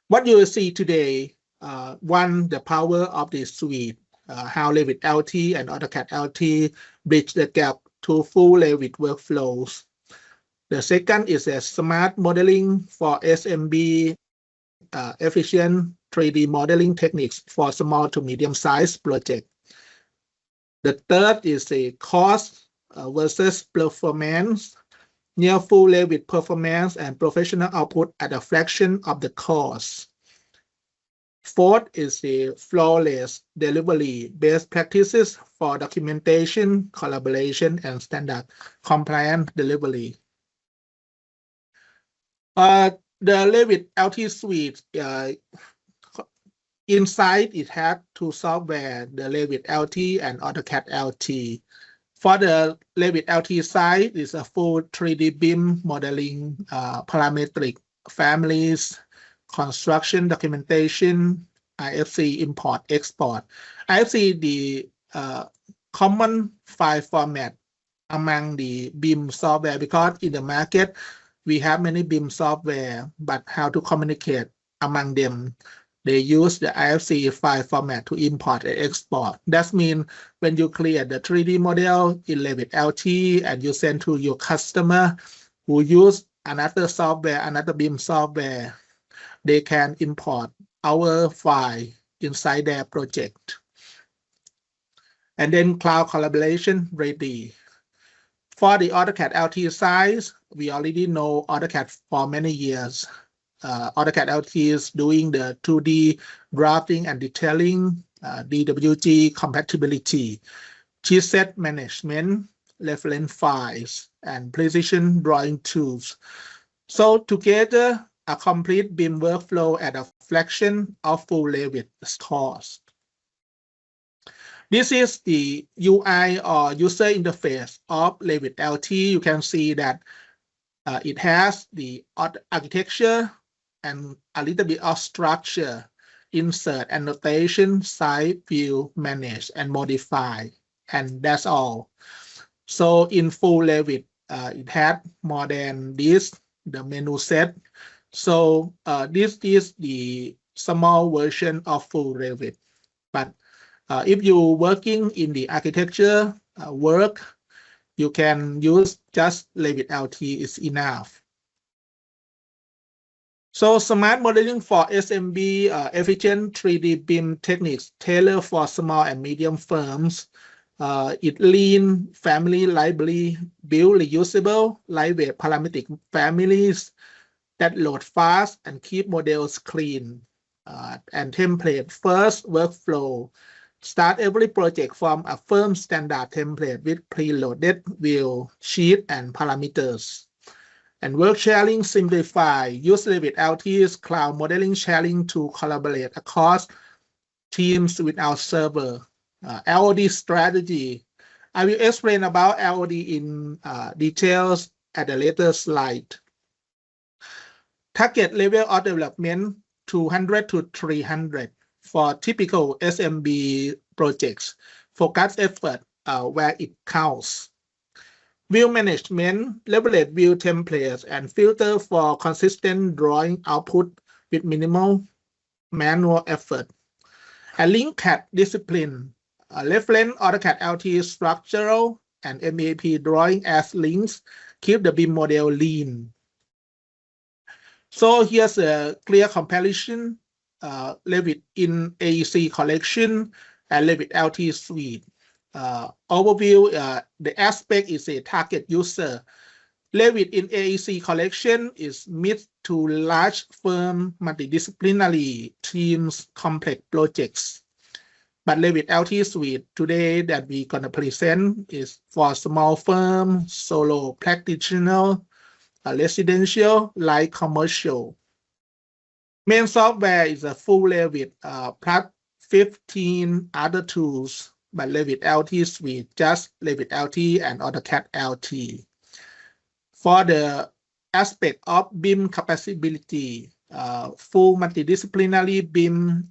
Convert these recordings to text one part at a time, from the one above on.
What you will see today, one, the power of the suite, how Revit LT and AutoCAD LT bridge the gap to full Revit workflows. The second is a smart modeling for SMB, efficient 3D modeling techniques for small to medium-sized projects. The third is a cost versus performance, near full Revit performance and professional output at a fraction of the cost. Fourth is the flawless delivery, best practices for documentation, collaboration, and standard compliant delivery. The Revit LT suite, inside it has two software, the Revit LT and AutoCAD LT. For the Revit LT side, it's a full 3D BIM modeling, parametric families, construction documentation, IFC import export. IFC the common file format among the BIM software, because in the market we have many BIM software, but how to communicate among them, they use the IFC file format to import and export. That means when you create the 3D model in Revit LT and you send to your customer who use another software, another BIM software, they can import our file inside their project. And then cloud collaboration ready. For the AutoCAD LT size, we already know AutoCAD for many years. AutoCAD LT is doing the 2D drafting and detailing, DWG compatibility, chipset management, reference files, and precision drawing tools. So together, a complete BIM workflow at a fraction of full Revit cost. This is the UI or user interface of Revit LT. You can see that it has the architecture and a little bit of structure, insert, annotation, side view, manage, and modify, and that's all. So in full Revit, it had more than this, the menu set. So this is the small version of full Revit. But if you're working in the architecture work, you can use just Revit LT is enough. So smart modeling for SMB, efficient 3D BIM techniques tailored for small and medium firms. It lean family library, build reusable, lightweight parametric families that load fast and keep models clean. And template first workflow. Start every project from a firm standard template with preloaded view, sheet, and parameters. And work sharing simplify. Use Revit LT's cloud modeling sharing to collaborate across teams without server. LOD strategy. I will explain about LOD in details at a later slide. Target level of development 200 to 300 for typical SMB projects. Focus effort where it counts. View management, leverage view templates, and filter for consistent drawing output with minimal manual effort. A link CAD discipline, reference AutoCAD LT structural and MAP drawing as links, keep the BIM model lean. So here's a clear comparison, Revit in AEC collection and Revit LT suite. Overview, the aspect is a target user. Revit in AEC collection is mid to large firm multidisciplinary teams complex projects. But Revit LT suite today that we're gonna present is for small firm, solo practitioner, residential, light commercial. Main software is a full Revit plus 15 other tools, but Revit LT suite, just Revit LT and AutoCAD LT. For the aspect of BIM compatibility, full multidisciplinary BIM,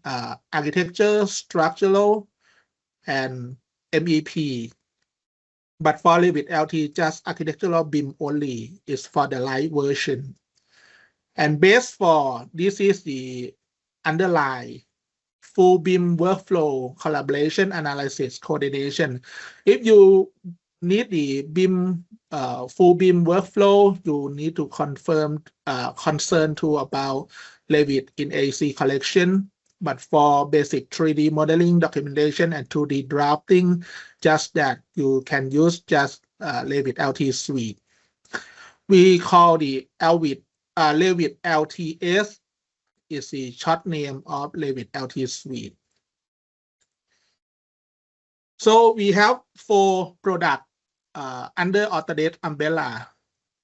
architecture, structural, and MEP. But for Revit LT, just architectural BIM only is for the light version. And base for this is the underline full BIM workflow, collaboration, analysis, coordination. If you need the BIM full BIM workflow, you need to confirm concern too about Revit in AC collection. But for basic 3D modeling, documentation, and 2D drafting, just that you can use just Revit LT Suite. We call the Revit LTS is the short name of Revit LT Suite. So we have 4 products under Autodesk umbrella.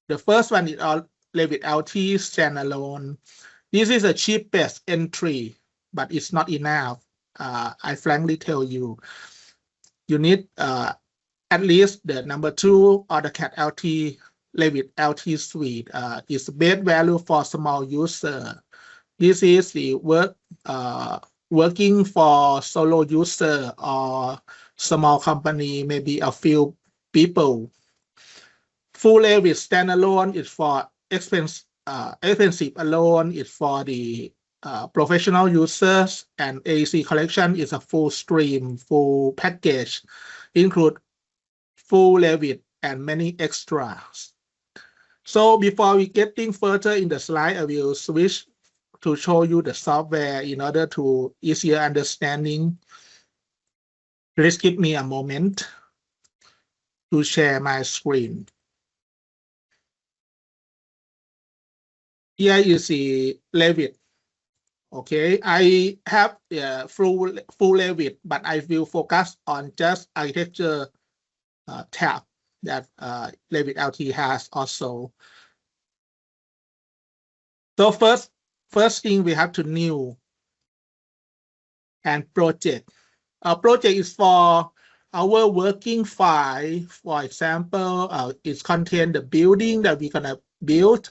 The first one is Revit LT standalone. This is the cheapest entry, but it's not enough. I frankly tell you, you need at least the number 2 AutoCAD LT Revit LT Suite is the best value for small user. This is the working for solo user or small company, maybe a few people. Full Revit standalone is for expensive alone. It's for the professional users, and AC collection is a full stream, full package, include full Revit and many extras. So before we getting further in the slide, I will switch to show you the software in order to easier understanding. Please give me a moment to share my screen. Here you see Revit. Okay, I have the full Revit, but I will focus on just architecture tab that Revit LT has also. So first thing we have to new and project. Our project is for our working file. For example, it contains the building that we're gonna build,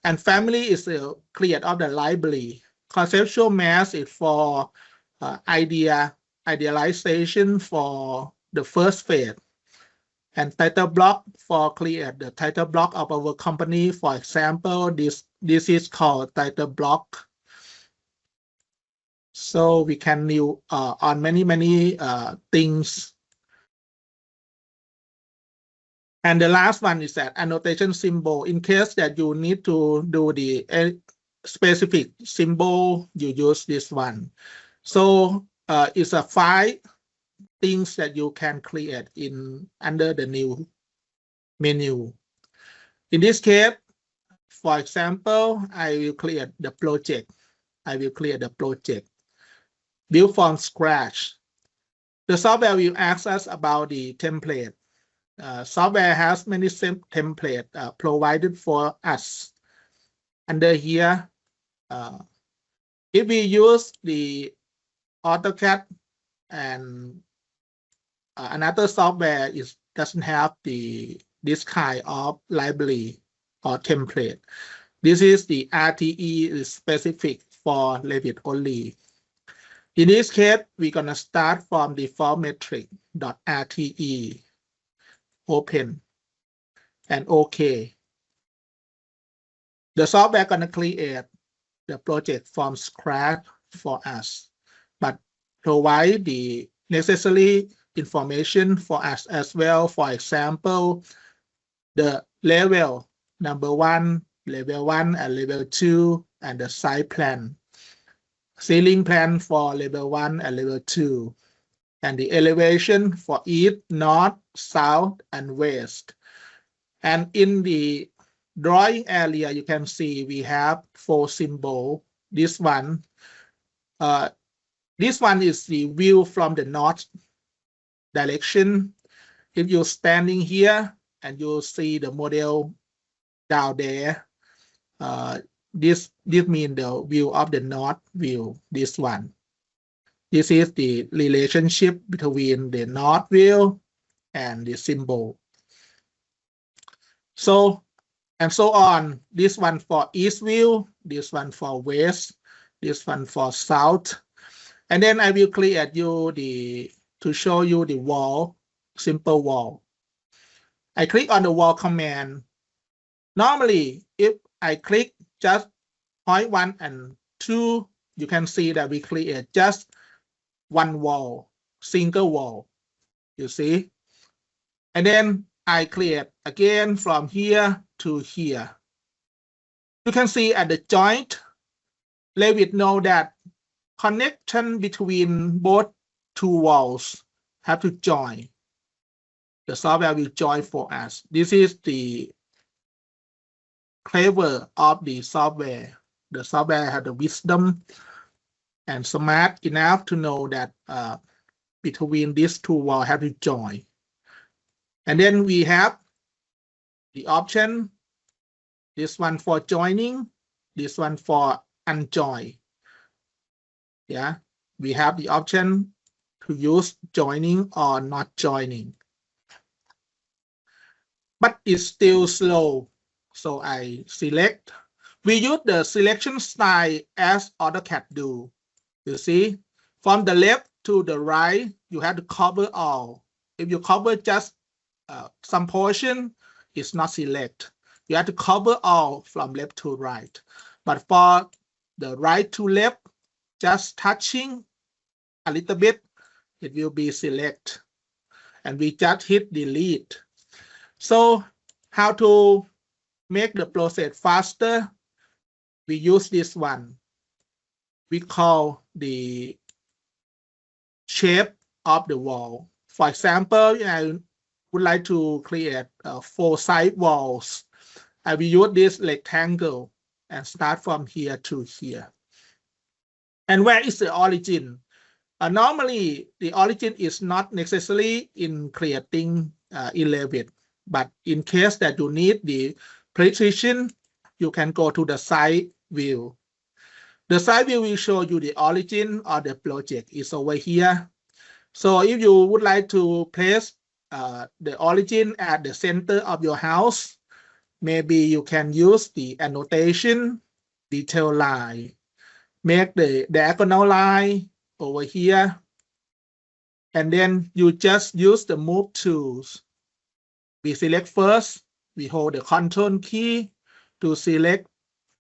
and family is create of the library. Conceptual mass is for idealization for the first phase, and title block for create the title block of our company. For example, this is called title block. So we can new on many things. And the last one is that annotation symbol. In case that you need to do the specific symbol, you use this one. So it's a 5 things that you can create in under the new menu. In this case, for example, I will create the project. Build from scratch. The software will ask us about the template. Software has many templates provided for us. Under here, if we use the AutoCAD and another software, it doesn't have this kind of library or template. This is the RTE is specific for Revit only. In this case, we're gonna start from the default metric.rte. Open and OK. The software gonna create the project from scratch for us, but provide the necessary information for us as well. For example, the level number 1, level 1 and level 2, and the site plan, ceiling plan for level 1 and level 2, and the elevation for east, north, south, and west. And in the drawing area, you can see we have 4 symbols. This one is the view from the north direction. If you're standing here and you see the model down there, this means the view of the north view, this one. This is the relationship between the north view and the symbol. So, and so on. This one for east view, this one for west, this one for south. And then I will create you to show you the wall, simple wall. I click on the wall command. Normally, if I click just point 1 and 2, you can see that we create just one wall, single wall, you see. And then I create again from here to here. You can see at the joint, Revit know that connection between both two walls have to join. The software will join for us. This is the clever of the software. The software has the wisdom and smart enough to know that between these two walls have to join. And then we have the option, this one for joining, this one for unjoin. Yeah, we have the option to use joining or not joining. But it's still slow, so I select. We use the selection style as AutoCAD do. You see, from the left to the right, you have to cover all. If you cover just some portion, it's not select. You have to cover all from left to right. But for the right to left, just touching a little bit, it will be select. And we just hit delete. So how to make the process faster? We use this one. We call the shape of the wall. For example, I would like to create 4 side walls. I will use this rectangle and start from here to here. And where is the origin? Normally, the origin is not necessarily in creating in Revit, but in case that you need the precision, you can go to the side view. The side view will show you the origin of the project is over here. So if you would like to place the origin at the center of your house, maybe you can use the annotation detail line. Make the diagonal line over here. And then you just use the move tools. We select first, we hold the Control key to select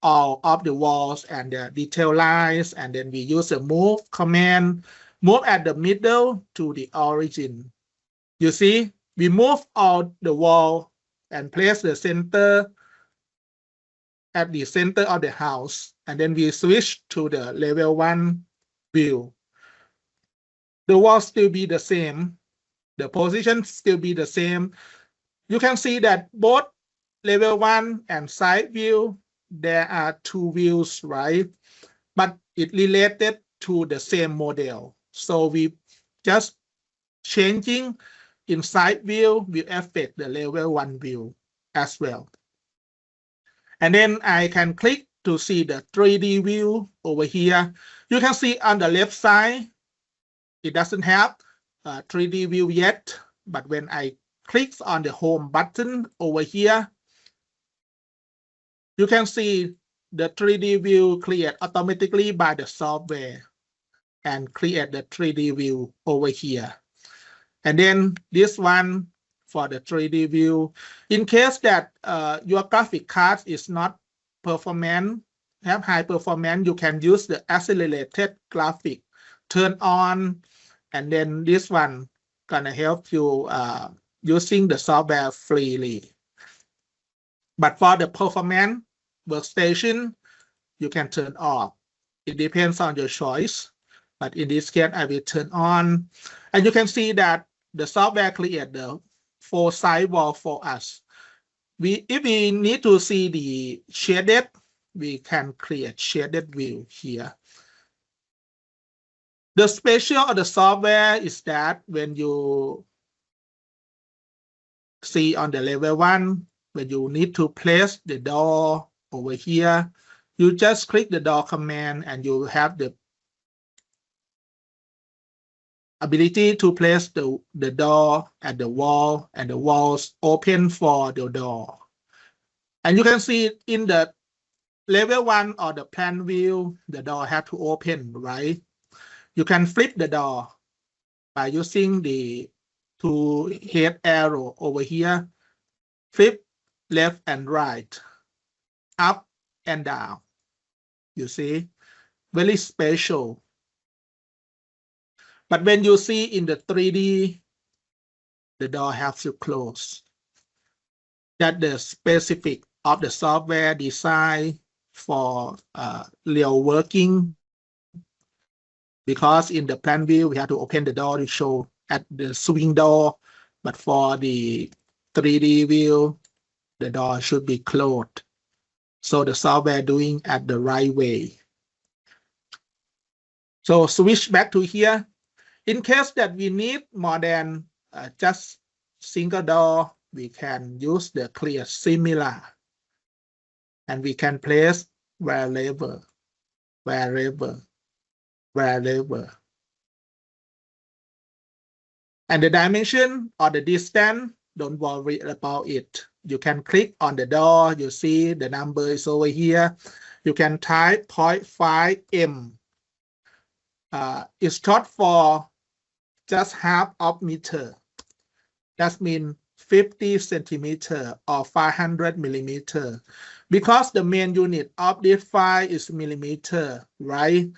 all of the walls and the detail lines, and then we use the move command, move at the middle to the origin. You see, we move all the wall and place the center at the center of the house, and then we switch to the level 1 view. The wall still be the same, the position still be the same. You can see that both level 1 and side view, there are 2 views, right? But it related to the same model. So we just changing in side view will affect the level 1 view as well. And then I can click to see the 3D view over here. You can see on the left side, it doesn't have a 3D view yet, but when I click on the home button over here, you can see the 3D view create automatically by the software and create the 3D view over here. And then this one for the 3D view, in case that your graphic card is not performant, have high performance, you can use the accelerated graphic, turn on, and then this one gonna help you using the software freely. But for the performance workstation, you can turn off. It depends on your choice. But in this case, I will turn on. And you can see that the software create the 4 side wall for us. If we need to see the shaded, we can create shaded view here. The special of the software is that when you see on the level 1, when you need to place the door over here, you just click the door command and you have the ability to place the door at the wall, and the walls open for the door. And you can see in the level 1 or the plan view, the door have to open, right? You can flip the door by using the 2 head arrow over here. Flip left and right, up and down. You see, very special. But when you see in the 3D, the door has to close. That the specific of the software design for real working. Because in the plan view, we have to open the door to show at the swing door. But for the 3D view, the door should be closed. So the software doing at the right way. So switch back to here. In case that we need more than just single door, we can use the clear similar. And we can place wherever. And the dimension or the distance, don't worry about it. You can click on the door, you see the number is over here. You can type 0.5 m. It's short for just half of meter. That means 50 centimeter or 500 millimeter. Because the main unit of this file is millimeter, right?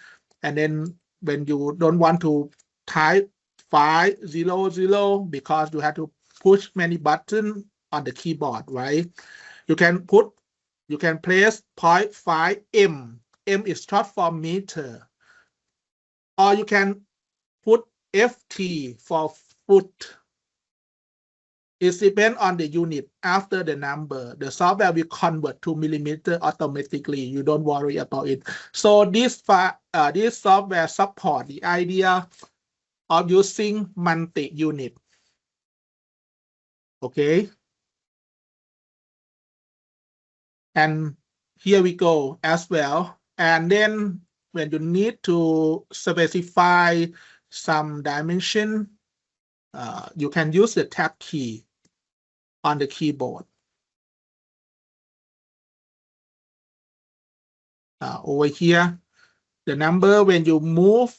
And then when you don't want to type 500 because you have to push many buttons on the keyboard, right? You can place 0.5 m. M is short for meter. Or you can put FT for foot. It depends on the unit. After the number, the software will convert to millimeter automatically. You don't worry about it. So this software support the idea of using multi-unit. Okay. And here we go as well. And then when you need to specify some dimension, you can use the tab key on the keyboard. Over here, the number, when you move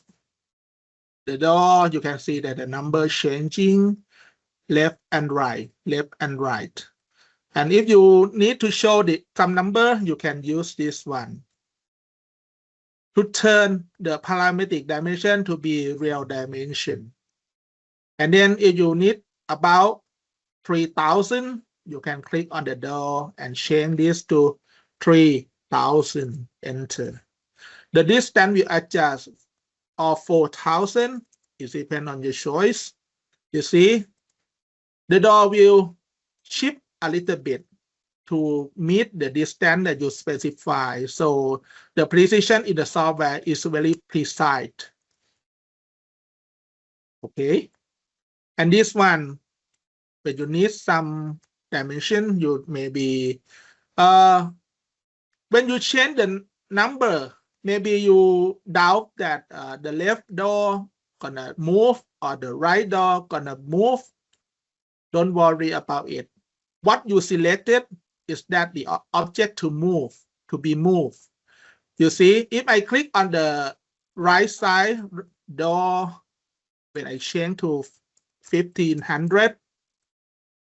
the door, you can see that the number changing left and right. And if you need to show some number, you can use this one to turn the parametric dimension to be real dimension. And then if you need about 3,000, you can click on the door and change this to 3,000, enter. The distance we adjust of 4,000 is depend on your choice. You see, the door will shift a little bit to meet the distance that you specify. So the precision in the software is very precise. Okay. And this one, when you need some dimension, you maybe, when you change the number, maybe you doubt that the left door gonna move or the right door gonna move. Don't worry about it. What you selected is that the object to move, to be moved. You see, if I click on the right side door, when I change to 1500,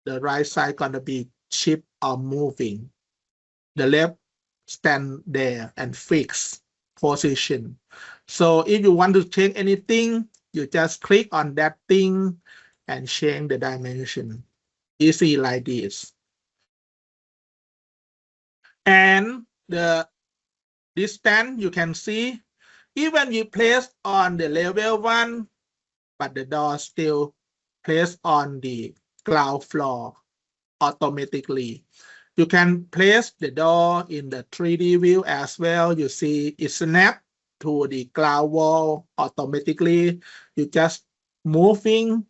the right side gonna be shift or moving. The left stand there and fix position. So if you want to change anything, you just click on that thing and change the dimension. Easy like this. And the distance, you can see, even you place on the level 1, but the door still placed on the ground floor automatically. You can place the door in the 3D view as well. You see it snaps to the ground wall automatically. You just moving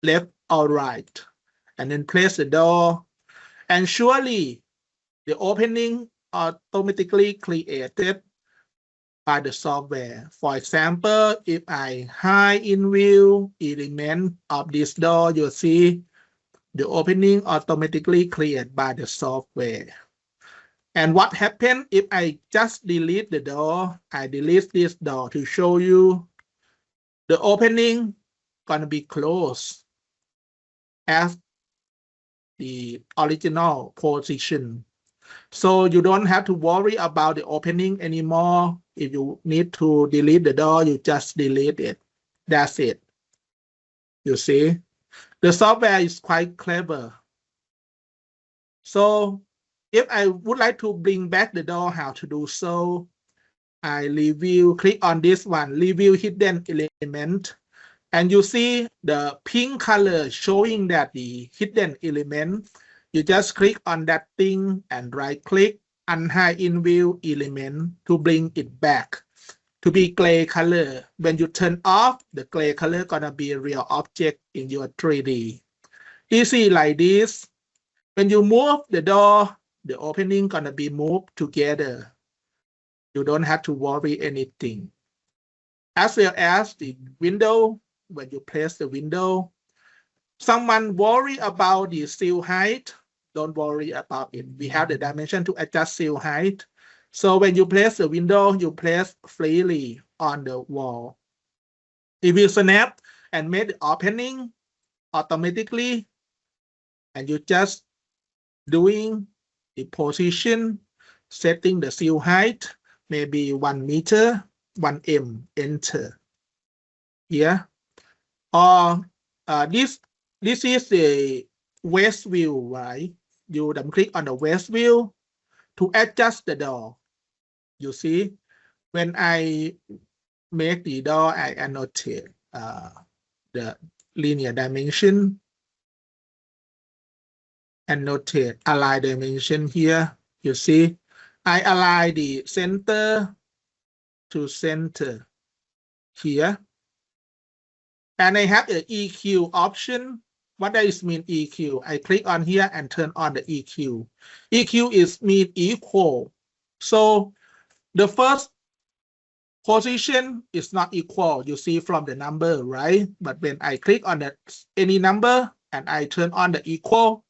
left or right, and then place the door. And surely the opening automatically created by the software. For example, if I hide in view element of this door, you see the opening automatically created by the software. And what happened if I just delete the door? I delete this door to show you the opening gonna be closed as the original position. So you don't have to worry about the opening anymore. If you need to delete the door, you just delete it. That's it. You see, the software is quite clever. So if I would like to bring back the door, how to do so? I click on this one, review hidden element. And you see the pink color showing that the hidden element. You just click on that thing and right click, unhide in view element to bring it back to be gray color. When you turn off, the gray color gonna be a real object in your 3D. Easy like this. When you move the door, the opening gonna be moved together. You don't have to worry anything. As well as the window, when you place the window, someone worry about the seal height. Don't worry about it. We have the dimension to adjust seal height. So when you place the window, you place freely on the wall. It will snap and make the opening automatically. And you just doing the position, setting the seal height, maybe 1 meter, 1 m, enter. Here. Or this is the west view, right? You double click on the west view to adjust the door. You see, when I make the door, I annotate the linear dimension, annotate align dimension here. You see, I align the center to center here. And I have the EQ option. What does mean EQ? I click on here and turn on the EQ. EQ is mean equal. So the first position is not equal. You see from the number, right? But when I click on any number and I turn on the equal,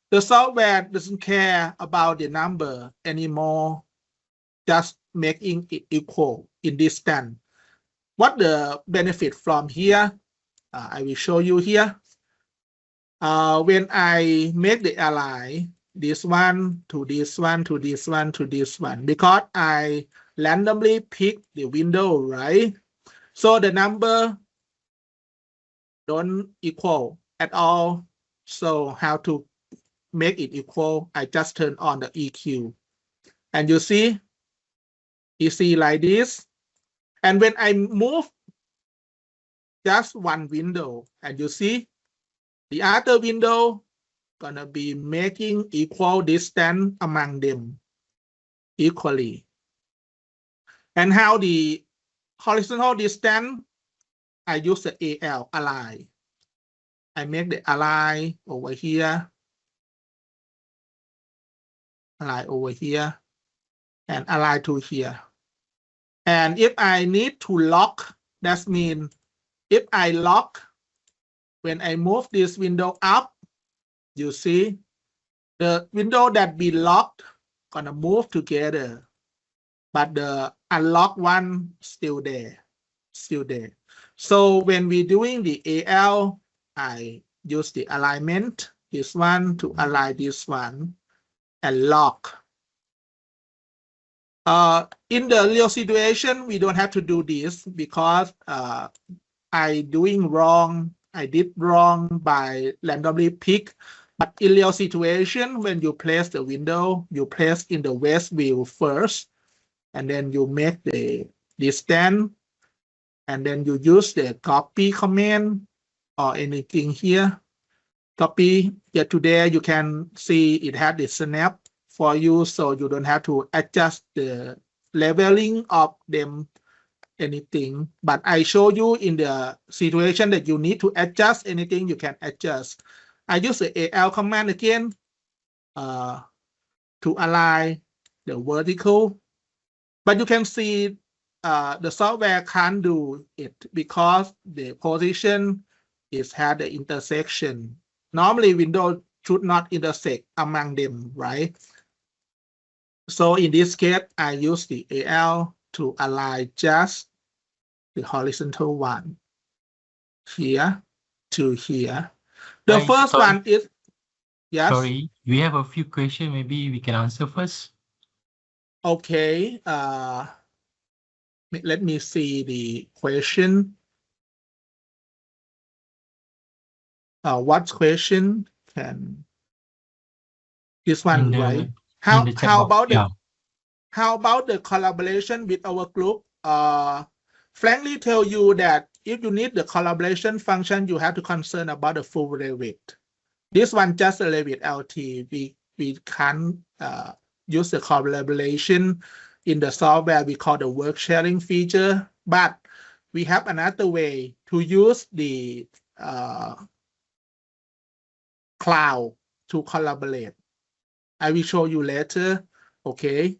the software doesn't care about the number anymore, just making it equal in distance. What the benefit from here? I will show you here. When I make the align, this one to this one to this one to this one, because I randomly pick the window, right? So the number don't equal at all. So how to make it equal? I just turn on the EQ. And you see like this. And when I move just one window, and you see the other window gonna be making equal distance among them equally. And how the horizontal distance, I use the AL, align. I make the align over here, align over here, and align to here. And if I need to lock, that means if I lock, when I move this window up, you see the window that be locked gonna move together, but the unlocked one still there. So when we're doing the AL, I use the alignment, this one to align this one and lock. In the real situation, we don't have to do this because I did wrong by randomly pick. But in real situation, when you place the window, you place in the west view first, and then you make the distance, and then you use the copy command or anything here. Copy here to there, you can see it had the snap for you, so you don't have to adjust the leveling of them, anything. But I show you in the situation that you need to adjust anything, you can adjust. I use the AL command again to align the vertical. But you can see the software can't do it because the position is had the intersection. Normally, Windows should not intersect among them, right? So in this case, I use the AL to align just the horizontal one here to here. The first one is Yes. Sorry, we have a few questions. Maybe we can answer first. Okay. Let me see the question. What question can this one, right? In How the chat how box. about the Yeah. how about the collaboration with our group? Frankly tell you that if you need the collaboration function, you have to concern about the full Revit. This one just a Revit LT. We can't use the collaboration in the software we call the work sharing feature, but we have another way to use the cloud to collaborate. I will show you later. Okay.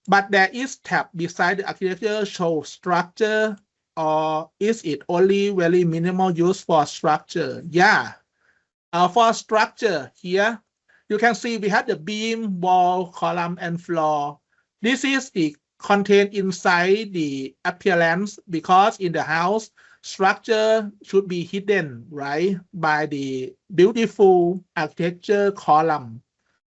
But there is tab beside the architecture show structure, or is it only very minimal use for structure? Yeah. For structure here, you can see we have the beam, wall, column, and floor. This is the content inside the appearance because in the house, structure should be hidden, right, by the beautiful architecture column.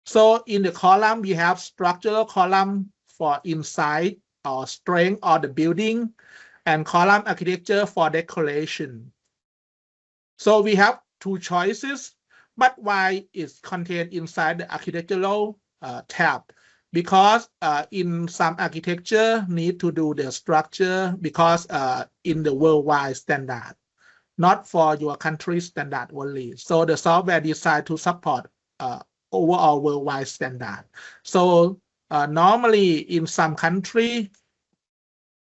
So in the column, we have structural column for inside or strength of the building and column architecture for decoration. So we have two choices, but why is contained inside the architectural tab? Because in some architecture need to do the structure because in the worldwide standard, not for your country standard only. So the software designed to support overall worldwide standard. So normally in some country,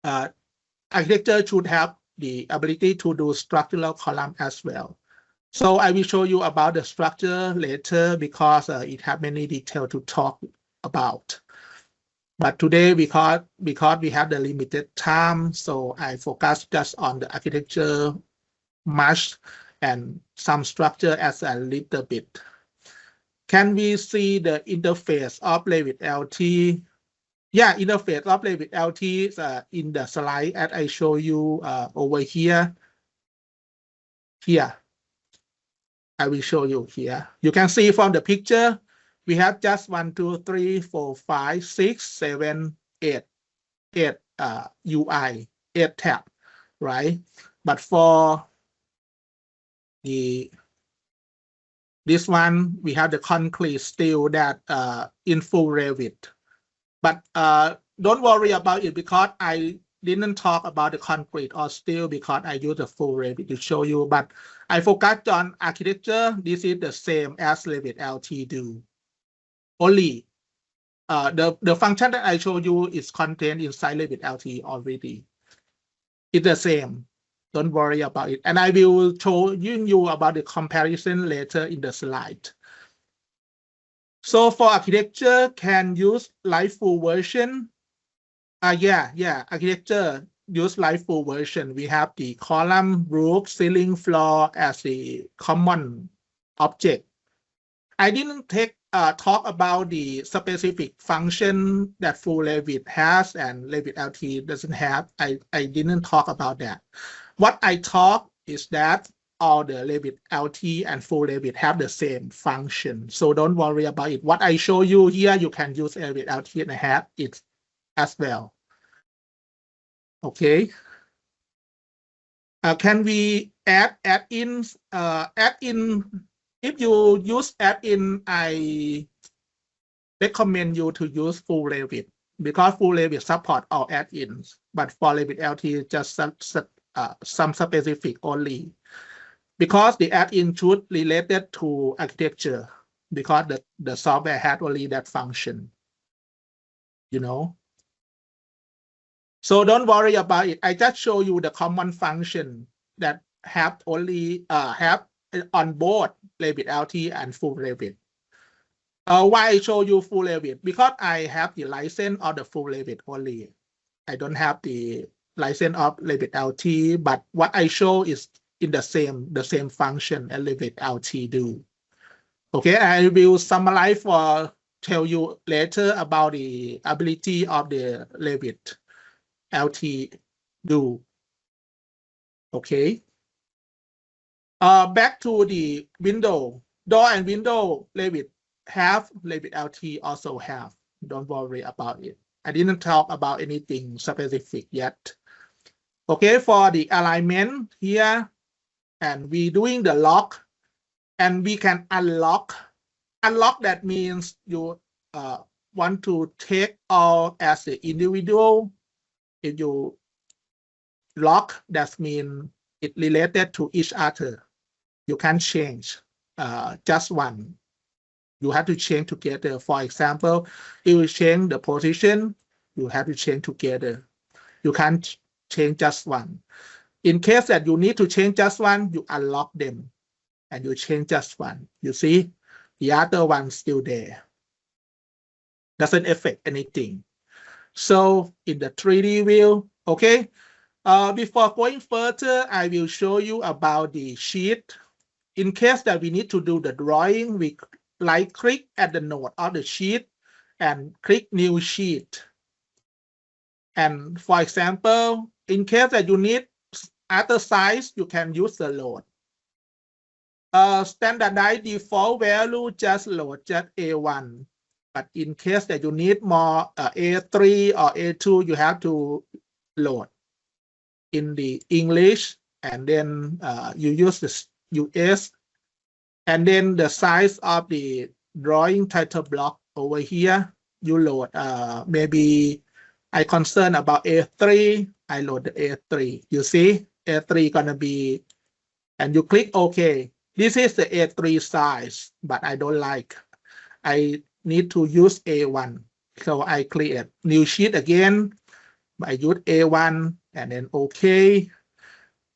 architecture should have the ability to do structural column as well. So I will show you about the structure later because it has many details to talk about. But today, because we have the limited time, so I focus just on the architecture much and some structure as a little bit. Can we see the interface of Revit LT? Yeah, interface of Revit LT in the slide as I show you over here. Here. I will show you here. You can see from the picture, we have just 1, 2, 3, 4, 5, 6, 7, 8 UI, 8 tab, right? But for this one, we have the concrete steel that in full Revit. But don't worry about it because I didn't talk about the concrete or steel because I use the full Revit to show you. But I focused on architecture. This is the same as Revit LT do. Only the function that I showed you is contained inside Revit LT already. It's the same. Don't worry about it. And I will show you about the comparison later in the slide. So for architecture, can use live full version. Yeah, architecture use live full version. We have the column, roof, ceiling, floor as the common object. I didn't talk about the specific function that full Revit has and Revit LT doesn't have. I didn't talk about that. What I talk is that all the Revit LT and full Revit have the same function. So don't worry about it. What I show you here, you can use Revit LT and have it as well. Okay. Can we add add-ins? Add-in, if you use add-in, I recommend you to use full Revit because full Revit support all add-ins, but for Revit LT just some specific only. Because the add-in should related to architecture because the software had only that function, you know. So don't worry about it. I just show you the common function that have only have on both Revit LT and full Revit. Why I show you full Revit? Because I have the license of the full Revit only. I don't have the license of Revit LT, but what I show is in the same function as Revit LT do. Okay, I will summarize for tell you later about the ability of the Revit LT do. Okay. Back to the window Door and window Revit have, Revit LT also have. Don't worry about it. I didn't talk about anything specific yet. Okay, for the alignment here, and we doing the lock, and we can unlock. Unlock, that means you want to take all as the individual. If you lock, that means it related to each other. You can change just one. You have to change together. For example, if you change the position, you have to change together. You can't change just one. In case that you need to change just one, you unlock them and you change just one. You see, the other one still there. Doesn't affect anything. So in the 3D view, okay. Before going further, I will show you about the sheet. In case that we need to do the drawing, we right-click at the node of the sheet and click New Sheet. And for example, in case that you need other size, you can use the load. Standardized default value, just load just A1. But in case that you need more A3 or A2, you have to load in the English, and then you use the US, and then the size of the drawing title block over here, you load maybe I concerned about A3, I load the A3. You see, A3 gonna be, and you click OK. This is the A3 size, but I don't like. I need to use A1. So I create new sheet again. I use A1 and then OK.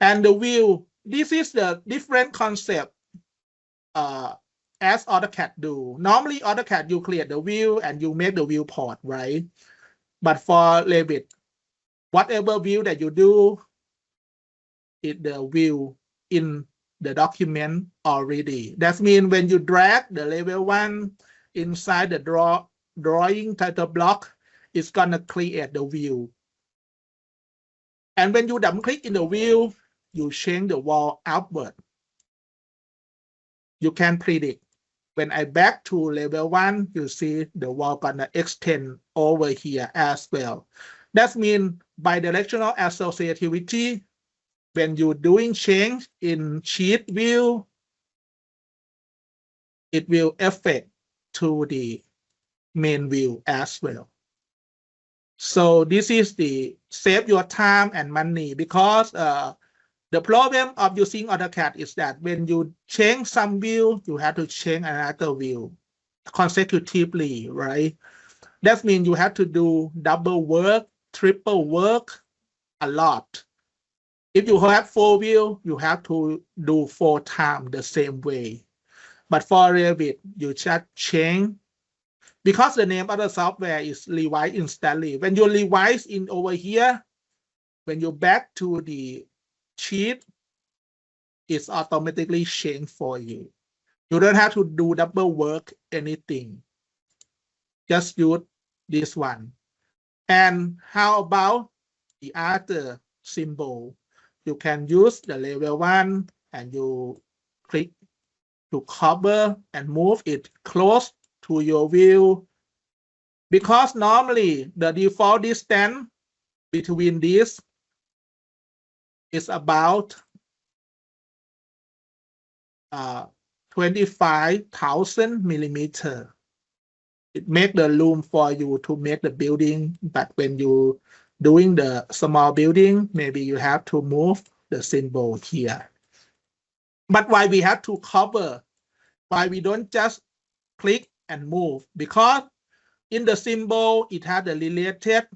And the view, this is the different concept as AutoCAD do. Normally AutoCAD, you create the view and you make the viewport, right? But for Revit, whatever view that you do, it the view in the document already. That means when you drag the level 1 inside the drawing title block, it's gonna create the view. And when you double click in the view, you change the wall outward. You can predict. When I back to level 1, you see the wall gonna extend over here as well. That means bidirectional associativity, when you're doing change in sheet view, it will affect to the main view as well. So this is the save your time and money, because the problem of using AutoCAD is that when you change some view, you have to change another view consecutively, right? That means you have to do double work, triple work, a lot. If you have 4 views, you have to do 4 times the same way. But for Revit, you just change. Because the name of the software is revise instantly. When you revise in over here, when you back to the sheet, it's automatically changed for you. You don't have to do double work anything. Just use this one. And how about the other symbol? You can use the level 1 and you click to cover and move it close to your view. Because normally the default distance between these is about 25,000 millimeters. It makes the room for you to make the building, but when you doing the small building, maybe you have to move the symbol here. But why we have to cover? Why we don't just click and move? Because in the symbol, it has the related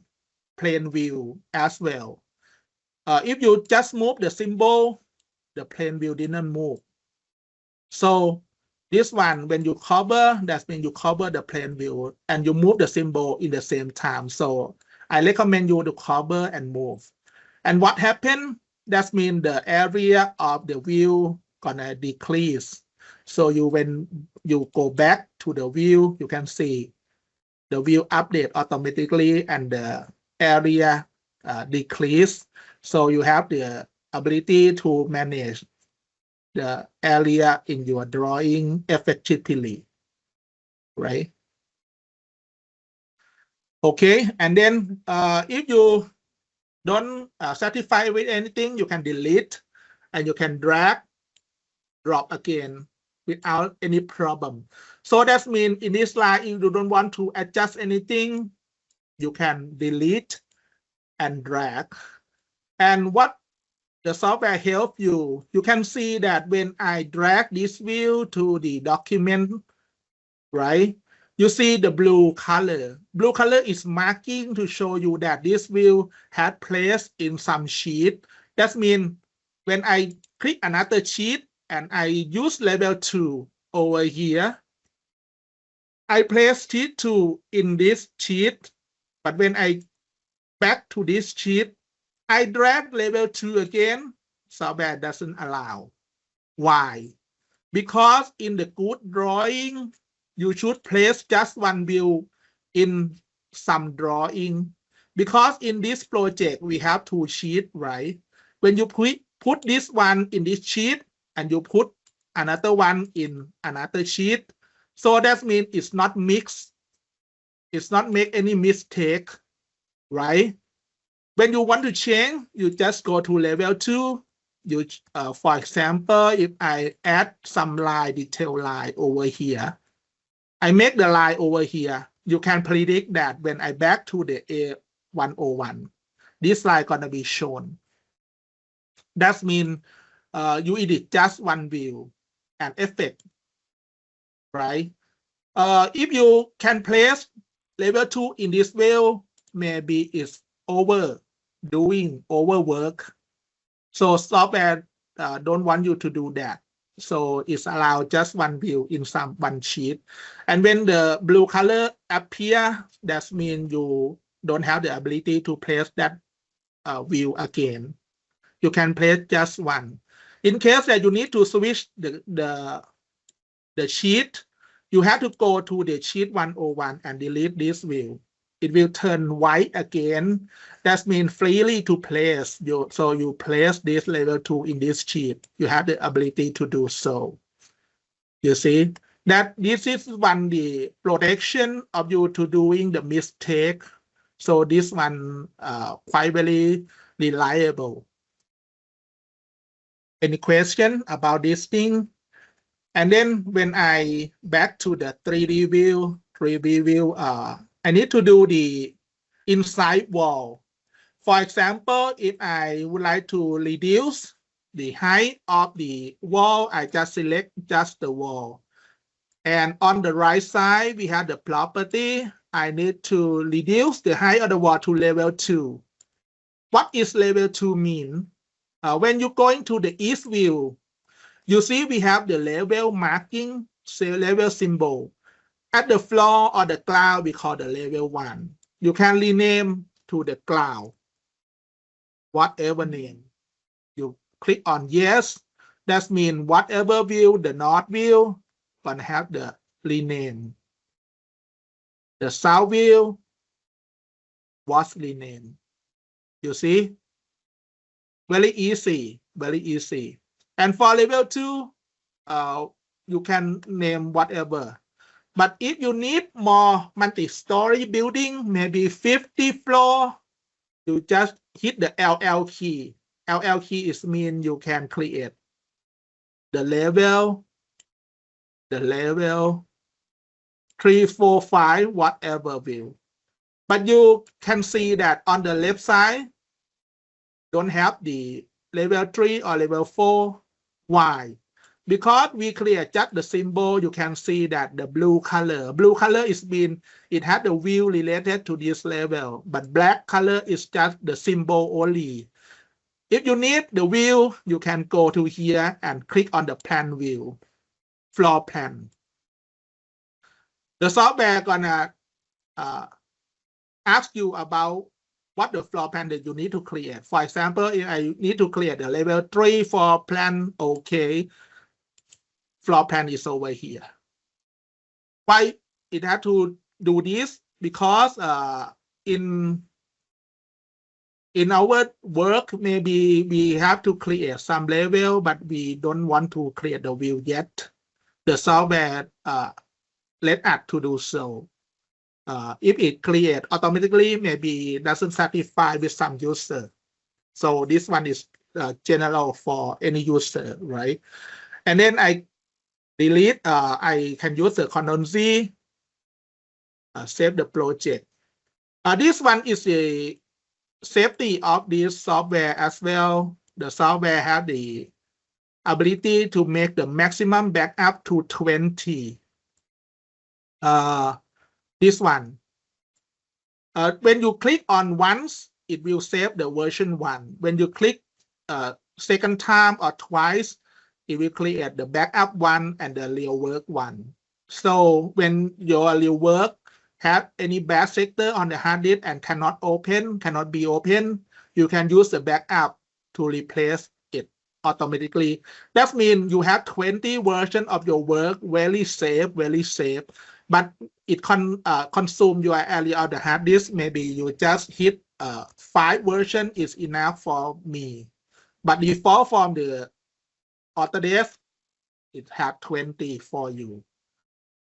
plane view as well. If you just move the symbol, the plane view didn't move. So this one, when you cover, that means you cover the plane view and you move the symbol in the same time. So I recommend you to cover and move. And what happened? That means the area of the view gonna decrease. So when you go back to the view, you can see the view update automatically and the area decrease. So you have the ability to manage the area in your drawing effectively, right? Okay, and then if you don't satisfy with anything, you can delete and you can drag, drop again without any problem. So that means in this slide, if you don't want to adjust anything, you can delete and drag. And what the software help you, you can see that when I drag this view to the document, right? You see the blue color. Blue color is marking to show you that this view had placed in some sheet. That means when I click another sheet and I use level 2 over here, I place sheet 2 in this sheet, but when I back to this sheet, I drag level 2 again, software doesn't allow. Why? Because in the good drawing, you should place just one view in some drawing. Because in this project, we have 2 sheets, right? When you put this one in this sheet and you put another one in another sheet, so that means it's not mixed. It's not make any mistake, right? When you want to change, you just go to level 2. You, for example, if I add some line, detail line over here, I make the line over here. You can predict that when I back to the A101, this line gonna be shown. That means you edit just one view and effect, right? If you can place level 2 in this view, maybe it's overwork. So software don't want you to do that. So it's allowed just one view in one sheet. And when the blue color appear, that means you don't have the ability to place that view again. You can place just one. In case that you need to switch the sheet, you have to go to the sheet 101 and delete this view. It will turn white again. That means freely to place. So you place this level 2 in this sheet. You have the ability to do so. You see that this is the protection of you to doing the mistake. So this one quite very reliable. Any question about this thing? And then when I back to the 3D view, I need to do the inside wall. For example, if I would like to reduce the height of the wall, I just select just the wall. And on the right side, we have the property. I need to reduce the height of the wall to level 2. What is level 2 mean? When you're going to the east view, you see we have the level marking, level symbol. At the floor or the cloud, we call the level 1. You can rename to the cloud, whatever name. You click on yes. That means whatever view, the north view, gonna have the rename. The south view was renamed. You see? Very easy, very easy. And for level 2, you can name whatever. But if you need more multi-story building, maybe 50 floor, you just hit the LL key. LL key is mean you can create the level 3, 4, 5, whatever view. But you can see that on the left side, don't have the level 3 or level 4. Why? Because we create just the symbol, you can see that the blue color is mean it has the view related to this level, but black color is just the symbol only. If you need the view, you can go to here and click on the plan view, floor plan. The software gonna ask you about what the floor plan that you need to create. For example, if I need to create the level 3 for plan, okay. Floor plan is over here. Why it had to do this? Because in in our work, maybe we have to create some level, but we don't want to create the view yet. The software let us to do so. If it create automatically, maybe it doesn't satisfy with some user. So this one is general for any user, right? And then I delete, I can use the Ctrl Z, save the project. This one is the safety of this software as well. The software have the ability to make the maximum backup to 20. This one. When you click on once, it will save the version 1. When you click second time or twice, it will create the backup 1 and the real work 1. So when your real work have any bad sector on the hard disk and cannot be open, you can use the backup to replace it automatically. That means you have 20 versions of your work, very safe, but it consume your area of the hard disk. Maybe you just hit 5 version is enough for me. But default from the Autodesk, it have 20 for you.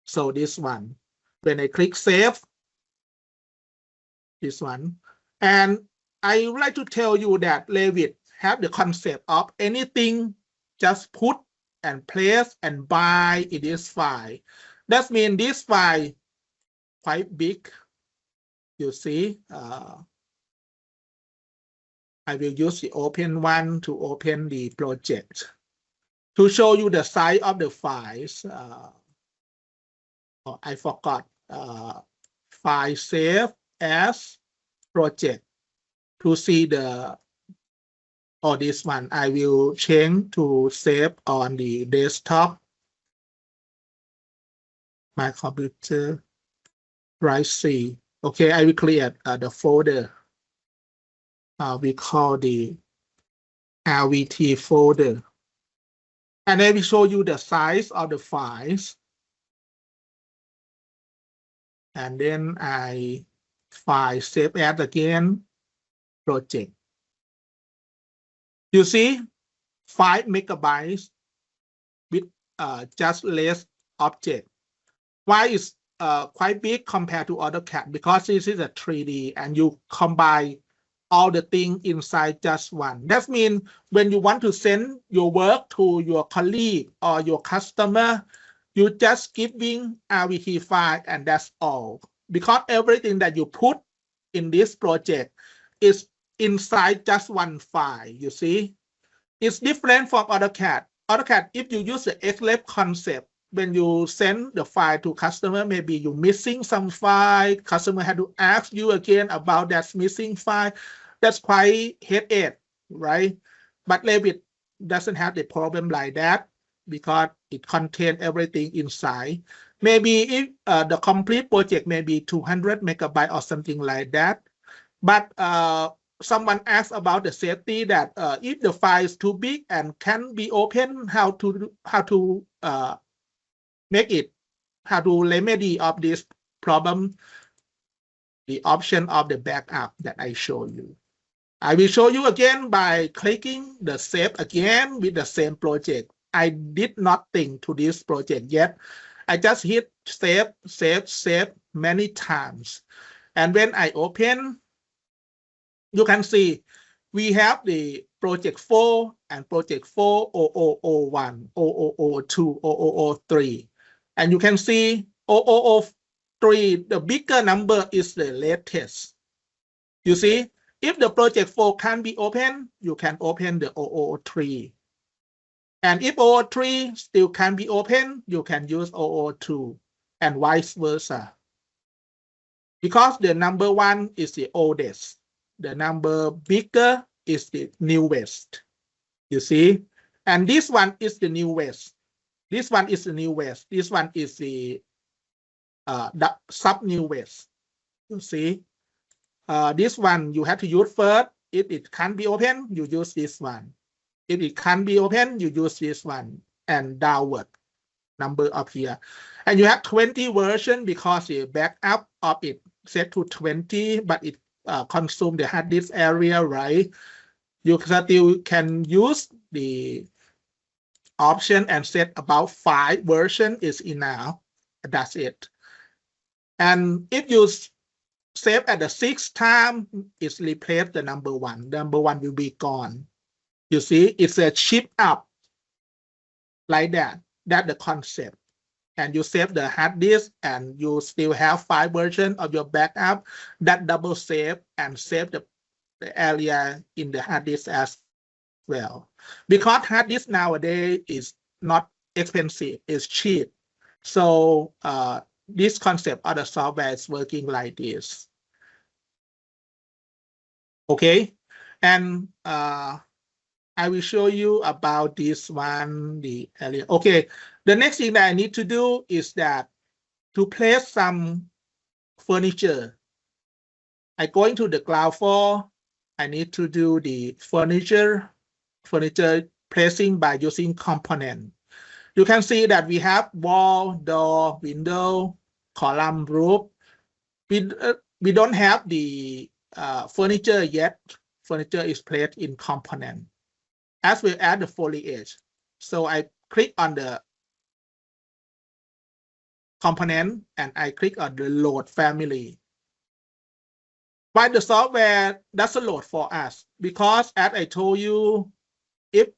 So this one, when I click save, this one, and I would like to tell you that Revit have the concept of anything just put and place and buy in this file. That means this file quite big. You see, I will use the open one to open the project to show you the size of the files. I forgot. File save as project to see the, or this one, I will change to save on the desktop. My computer, right? C. Okay, I will create the folder. We call the RVT folder. And I will show you the size of the files. And then I file save as again, project. You see, 5 megabytes with just less object. Why is quite big compared to AutoCAD? Because this is a 3D and you combine all the things inside just one. That means when you want to send your work to your colleague or your customer, you just giving RVT file and that's all. Because everything that you put in this project is inside just one file, you see. It's different from AutoCAD. AutoCAD, if you use the XLab concept, when you send the file to customer, maybe you're missing some file, customer had to ask you again about that missing file. That's quite headache, right? But Revit doesn't have the problem like that because it contains everything inside. Maybe if the complete project may be 200 megabytes or something like that. But someone asked about the safety that if the file is too big and can be open, how to make it, how to remedy of this problem, the option of the backup that I show you. I will show you again by clicking the save again with the same project. I did not think to this project yet. I just hit save many times. And when I open, you can see we have the project 4 and project 4, 0001, 0002, 0003. And you can see 0003, the bigger number is the latest. You see, if the project 4 can be open, you can open the 0003. And if 0003 still can be open, you can use 0002 and vice versa. Because the number 1 is the oldest, the number bigger is the newest. You see, and this one is the newest. This one is the newest. This one is the sub-newest. You see, this one you have to use first. If it can't be open, you use this one. If it can't be open, you use this one and downward number up here. And you have 20 version because the backup of it set to 20, but it consume the hard disk area, right? You still can use the option and set about 5 version is enough. That's it. And if you save at the 6th time, it's replace the number 1. Number 1 will be gone. You see, it's a chip up like that. That's the concept. And you save the hard disk and you still have 5 version of your backup that double save and save the area in the hard disk as well. Because hard disk nowadays is not expensive, it's cheap. So this concept of the software is working like this. Okay, and I will show you about this one, the area. Okay, the next thing that I need to do is that to place some furniture. I go into the ground floor. I need to do the furniture placing by using component. You can see that we have wall, door, window, column, roof. We don't have the furniture yet. Furniture is placed in component, as well as the foliage. So I click on the component and I click on the load family. Why the software doesn't load for us? Because as I told you, if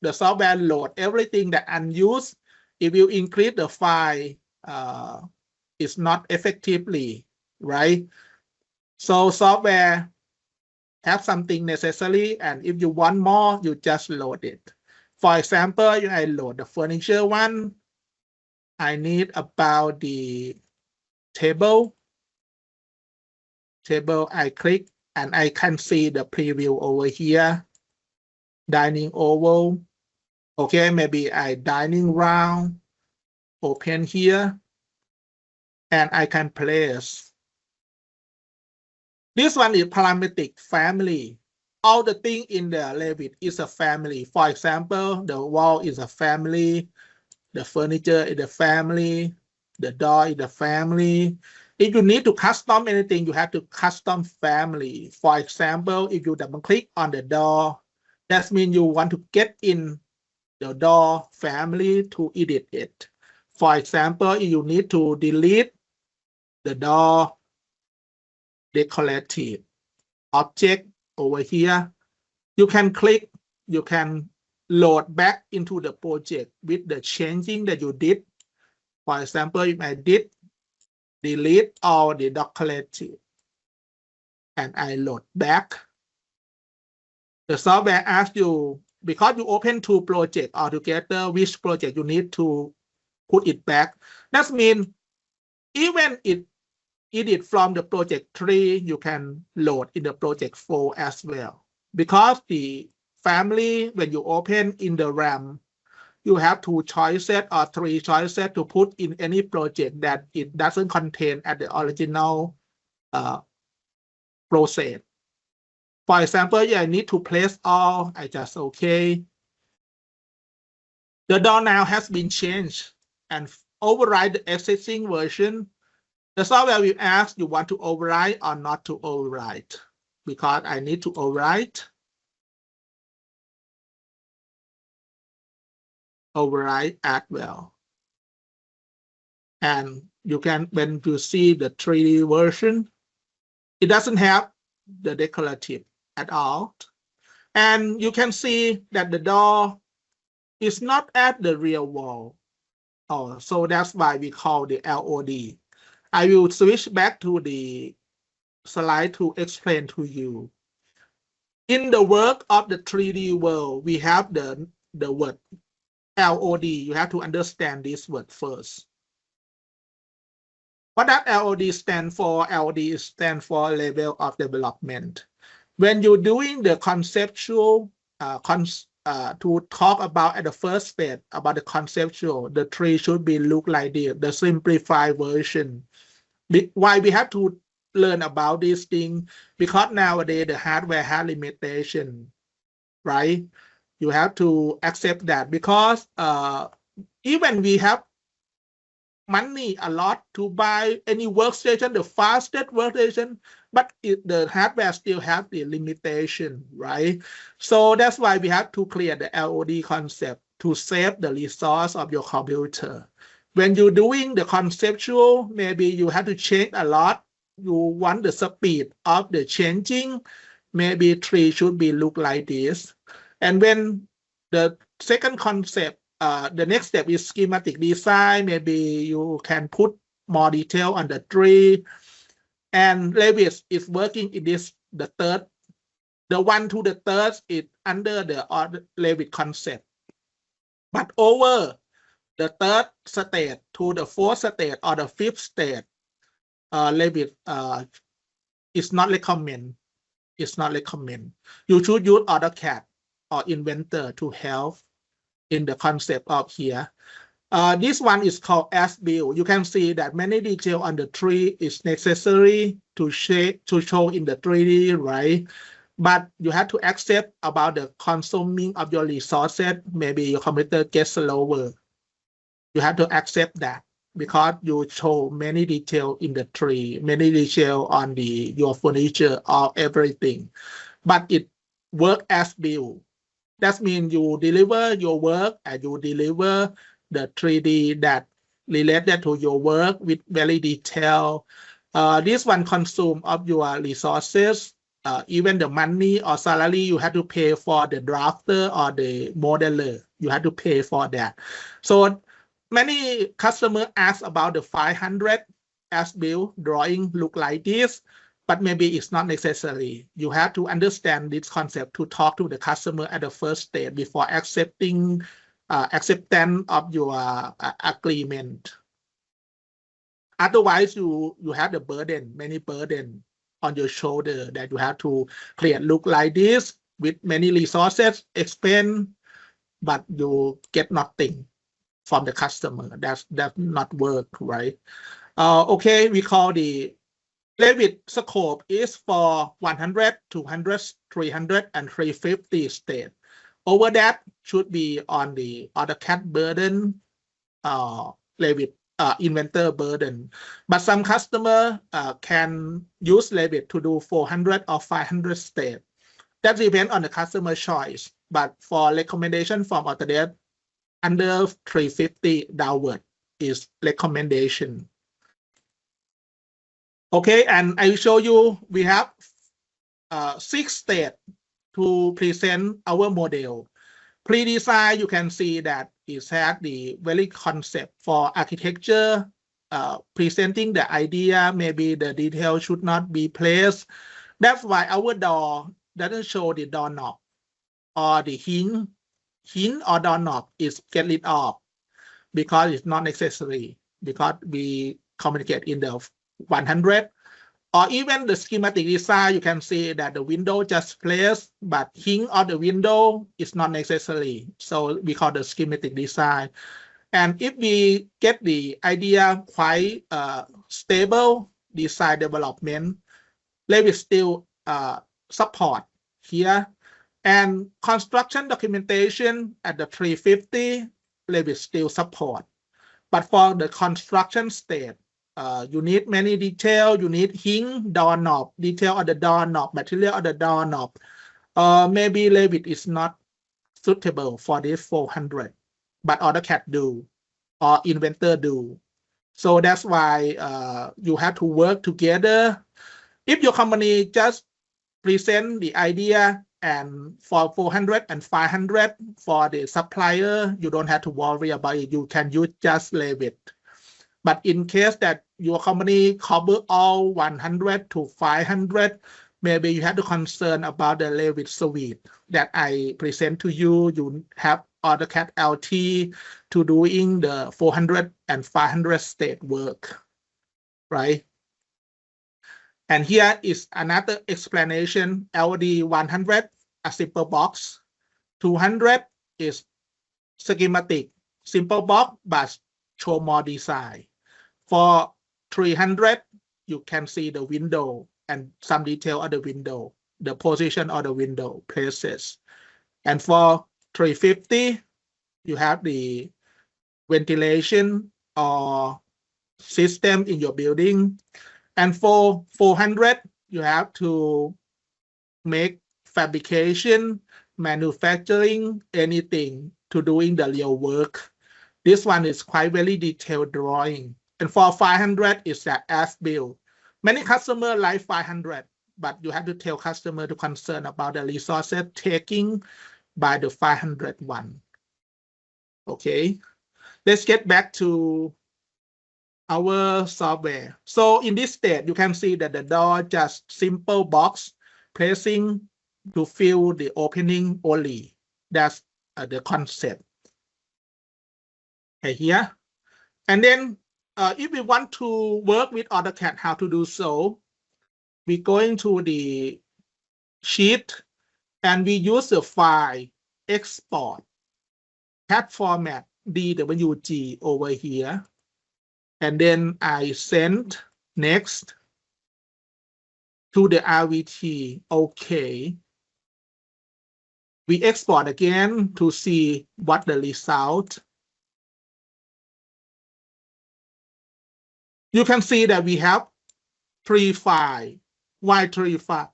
the software load everything that unused, it will increase the file. It's not effectively, right? So software have something necessary, and if you want more, you just load it. For example, I load the furniture one. I need about the table. I click and I can see the preview over here. Dining oval. Okay, maybe I dining round. Open here. And I can place. This one is parametric family. All the thing in the Revit is a family. For example, the wall is a family. The furniture is a family. The door is a family. If you need to custom anything, you have to custom family. For example, if you double click on the door, that means you want to get in the door family to edit it. For example, if you need to delete the door decorative object over here, you can click, you can load back into the project with the changing that you did. For example, if I did delete all the decorative and I load back, the software asks you, because you open 2 projects altogether, which project you need to put it back. That means even it edit from the project 3, you can load in the project 4 as well. Because the family, when you open in the RAM, you have 2 choices or 3 choices to put in any project that it doesn't contain at the original process. For example, I need to place all, I just okay. The door now has been changed and override the existing version. The software will ask you want to override or not to override. Because I need to override. Override as well. And you can, when you see the 3D version, it doesn't have the decorative at all. And you can see that the door is not at the real wall. Oh, so that's why we call the LOD. I will switch back to the slide to explain to you. In the work of the 3D world, we have the word LOD. You have to understand this word first. What does LOD stand for? LOD stands for level of development. When you're doing the conceptual, to talk about at the first step about the conceptual, the tree should be look like this, the simplified version. Why we have to learn about this thing? Because nowadays the hardware has limitation, right? You have to accept that because even we have money a lot to buy any workstation, the fastest workstation, but the hardware still have the limitation, right? So that's why we have to clear the LOD concept to save the resource of your computer. When you're doing the conceptual, maybe you have to change a lot. You want the speed of the changing. Maybe tree should be look like this. And when the second concept, the next step is schematic design. Maybe you can put more detail on the tree. And Revit is working in this, the third. The 1 to the third is under the Revit concept. But over the third state to the fourth state or the fifth state, Revit is not recommend. It's not recommend. You should use AutoCAD or Inventor to help in the concept of here. This one is called as-built. You can see that many detail on the tree is necessary to show in the 3D, right? But you have to accept about the consuming of your resources. Maybe your computer gets slower. You have to accept that because you show many detail in the tree, many detail on your furniture or everything. But it work as built. That means you deliver your work and you deliver the 3D that related to your work with very detailed. This one consume of your resources, even the money or salary you have to pay for the drafter or the modeler. You have to pay for that. So many customers ask about the 500 as-built drawing look like this, but maybe it's not necessary. You have to understand this concept to talk to the customer at the first stage before accepting acceptance of your agreement. Otherwise, you have the burden, many burden on your shoulder that you have to create look like this with many resources, expense, but you get nothing from the customer. That's not work, right? Okay, we call the Revit scope is for 100, 200, 300, and 350 state. Over that should be on the AutoCAD burden, Revit Inventor burden. But some customer can use Revit to do 400 or 500 state. That depends on the customer choice. But for recommendation from Autodesk, under 350 downward is recommendation. Okay, and I will show you, we have 6 steps to present our model. Pre-design, you can see that it has the very concept for architecture, presenting the idea, maybe the detail should not be placed. That's why our door doesn't show the doorknob or the hinge or doorknob is get rid of because it's not necessary, because we communicate in the 100. Or even the schematic design, you can see that the window just placed, but hinge of the window is not necessary. So we call the schematic design. And if we get the idea quite stable design development, Revit still support here. And construction documentation at the 350, Revit still support. But for the construction state, you need many detail. You need hinge, doorknob, detail of the doorknob, material of the doorknob. Maybe Revit is not suitable for this 400, but AutoCAD do, or Inventor do. So that's why you have to work together. If your company just present the idea and for 400 and 500 for the supplier, you don't have to worry about it. You can use just Revit. But in case that your company cover all 100 to 500, maybe you have to concern about the Revit suite that I present to you. You have AutoCAD LT to doing the 400 and 500 state work, right? And here is another explanation. LD 100, a simple box. 200 is schematic, simple box, but show more design. For 300, you can see the window and some detail of the window, the position of the window places. And for 350, you have the ventilation or system in your building. And for 400, you have to make fabrication, manufacturing, anything to doing the real work. This one is quite very detailed drawing. And for 500, it's that as-built. Many customers like 500, but you have to tell customer to concern about the resources taking by the 500 one. Okay, let's get back to our software. So in this state, you can see that the door just simple box pressing to fill the opening only. That's the concept. Okay, here. And then if we want to work with AutoCAD, how to do so? We go into the sheet and we use the file export CAD format DWG over here. And then I send next to the RVT. Okay. We export again to see what the result. You can see that we have 3 files. Why 3 files?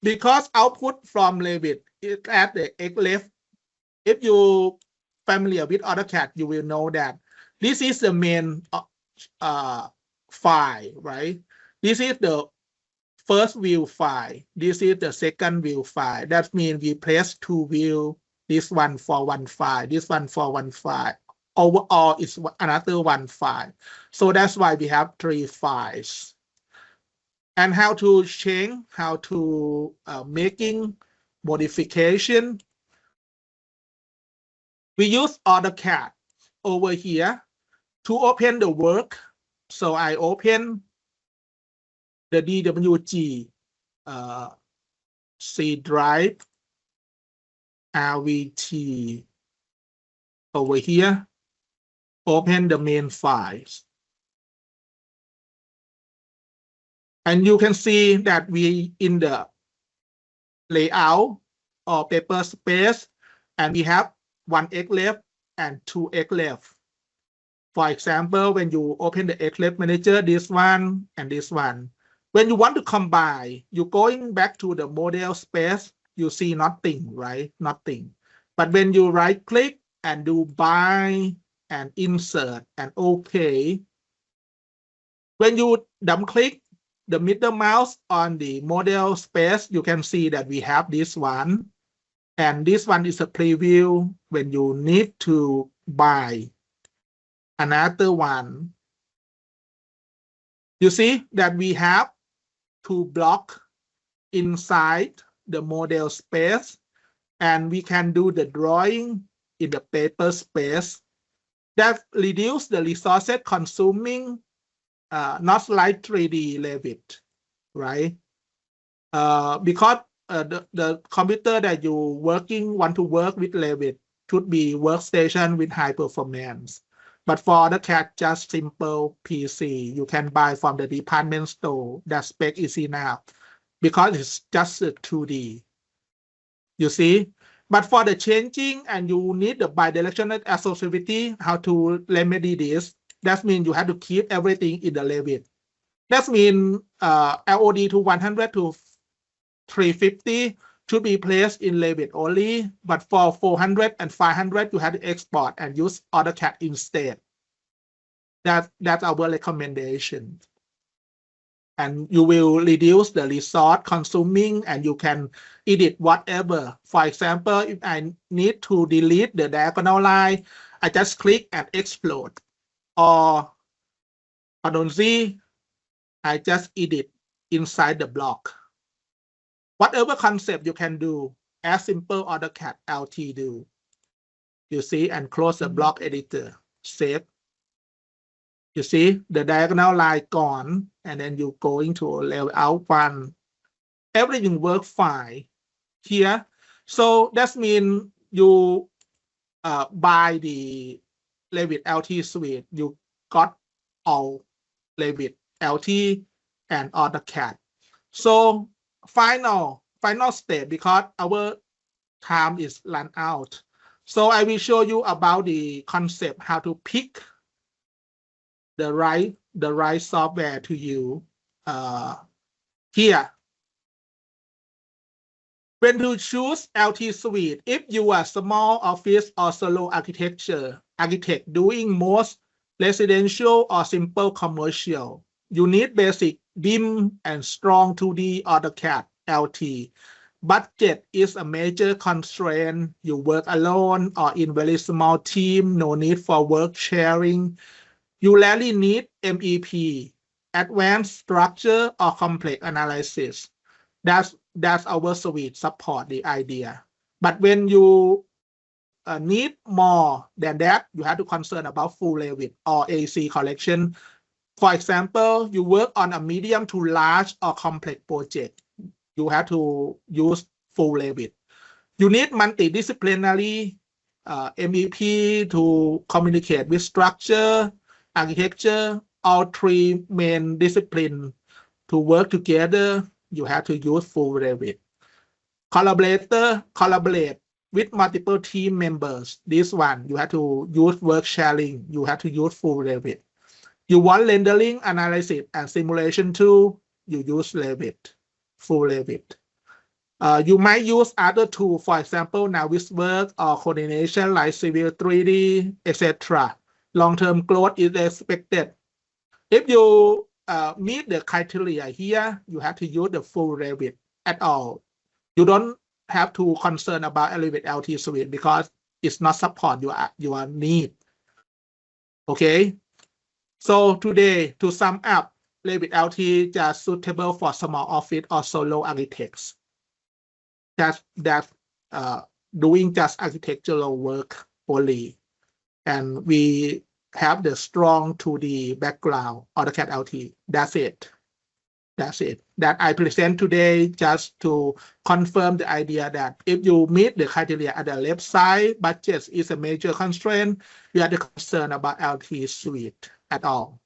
Because output from Revit is at the X left. If you familiar with AutoCAD, you will know that this is the main file, right? This is the first view file. This is the second view file. That means we place 2 views. This one for 1 file. This one for 1 file. Overall, it's another 1 file. So that's why we have 3 files. And how to change, how to making modification. We use AutoCAD over here to open the work. So I open the DWG C drive RVT over here. Open the main files. And you can see that we in the layout or paper space, and we have 1x left and 2x left. For example, when you open the XLab Manager, this one and this one. When you want to combine, you're going back to the model space, you see nothing, right? Nothing. But when you right click and do bind and insert and OK, when you double click the middle mouse on the model space, you can see that we have this one. And this one is a preview when you need to buy another one. You see that we have 2 blocks inside the model space, and we can do the drawing in the paper space. That reduce the resources consuming, not like 3D Revit, right? Because the computer that you want to work with Revit should be workstation with high performance. But for AutoCAD, just simple PC, you can buy from the department store. That spec is enough because it's just a 2D. You see? But for the changing and you need the bidirectional associativity, how to remedy this, that means you have to keep everything in the Revit. That means LOD to 100 to 350 should be placed in Revit only, but for 400 and 500, you have to export and use AutoCAD instead. That's our recommendation. And you will reduce the resource consuming, and you can edit whatever. For example, if I need to delete the diagonal line, I just click and explode. Or see, I just edit inside the block. Whatever concept you can do, as simple AutoCAD LT do. You see, and close the block editor, save. You see, the diagonal line gone, and then you go into layout 1. Everything works fine here. So that means you buy the Revit LT suite, you got all Revit LT and AutoCAD. So final step, because our time is run out. So I will show you about the concept, how to pick the right the right software to you here. When to choose LT Suite, if you are small office or solo architect doing most residential or simple commercial, you need basic BIM and strong 2D AutoCAD LT. Budget is a major constraint. You work alone or in very small team, no need for work sharing. You rarely need MEP, advanced structure or complex analysis. That's our suite support the idea. But when you need more than that, you have to concern about full Revit or AC collection. For example, you work on a medium to large or complex project. You have to use full Revit. You need multidisciplinary MEP to communicate with structure, architecture, all three main disciplines to work together. You have to use full Revit. Collaborate with multiple team members. This one, you have to use work sharing. You have to use full Revit. You want rendering, analysis, and simulation tool, you use Revit, full Revit. You might use other tools, for example, Navisworks or coordination like Civil 3D, etc. Long-term growth is expected. If you meet the criteria here, you have to use the full Revit at all. You don't have to concern about Revit LT Suite because it's not support your need. Okay. So today, to sum up, Revit LT just suitable for small office or solo architects. That's doing just architectural work only, and we have the strong 2D background AutoCAD LT. That's it. That I present today just to confirm the idea that if you meet the criteria at the left side, budget is a major constraint. You have to concern about LT Suite at all.